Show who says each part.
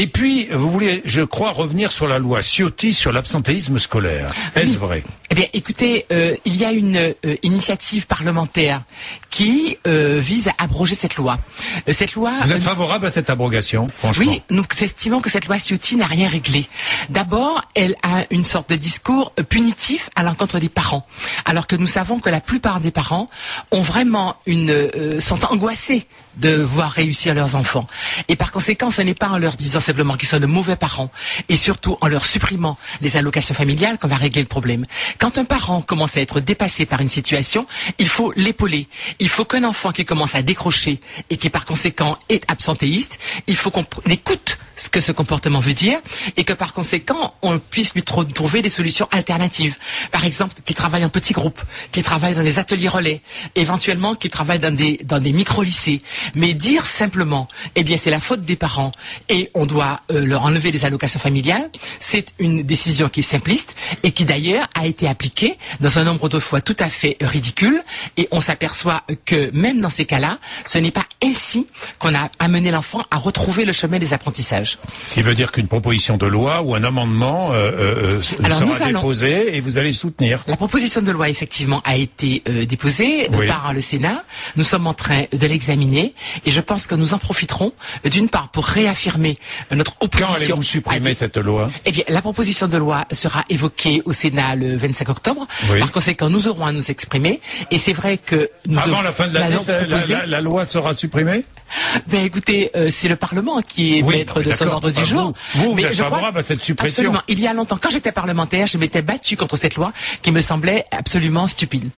Speaker 1: Et puis, vous voulez, je crois, revenir sur la loi Ciotti sur l'absentéisme scolaire. Est-ce vrai?
Speaker 2: Eh bien, écoutez, il y a une initiative parlementaire qui vise à abroger cette loi. Cette loi.
Speaker 1: Vous êtes favorable à cette abrogation, franchement?
Speaker 2: Oui, nous estimons que cette loi Ciotti n'a rien réglé. D'abord, elle a une sorte de discours punitif à l'encontre des parents, alors que nous savons que la plupart des parents ont vraiment sont angoissés de voir réussir leurs enfants. Et par conséquent, ce n'est pas en leur disant simplement qu'ils sont de mauvais parents, et surtout en leur supprimant les allocations familiales qu'on va régler le problème. Quand un parent commence à être dépassé par une situation, il faut l'épauler. Il faut qu'un enfant qui commence à décrocher et qui par conséquent est absentéiste, il faut qu'on écoute ce que ce comportement veut dire et que par conséquent on puisse lui trouver des solutions alternatives. Par exemple, qu'il travaille en petits groupes, qu'il travaille dans des ateliers relais, éventuellement qu'il travaille dans des micro-lycées. Mais dire simplement, eh bien c'est la faute des parents et on doit leur enlever les allocations familiales, c'est une décision qui est simpliste et qui d'ailleurs a été appliquée dans un nombre de fois tout à fait ridicule, et on s'aperçoit que même dans ces cas-là, ce n'est pas ainsi qu'on a amené l'enfant à retrouver le chemin des apprentissages.
Speaker 1: Ce qui veut dire qu'une proposition de loi ou un amendement sera déposé et vous allez soutenir.
Speaker 2: La proposition de loi, effectivement, a été déposée par le Sénat. Nous sommes en train de l'examiner et je pense que nous en profiterons d'une part pour réaffirmer notre opposition.
Speaker 1: Quand allez-vous supprimer cette loi?
Speaker 2: Eh bien, la proposition de loi sera évoquée au Sénat le 25 octobre. Oui. Par conséquent, nous aurons à nous exprimer. Et c'est vrai que nous
Speaker 1: avant la fin de l'année, la loi sera supprimée?
Speaker 2: Ben écoutez, c'est le Parlement qui est maître de son ordre du jour.
Speaker 1: Vous êtes favorable à cette suppression?
Speaker 2: Absolument. Il y a longtemps, quand j'étais parlementaire, je m'étais battu contre cette loi qui me semblait absolument stupide.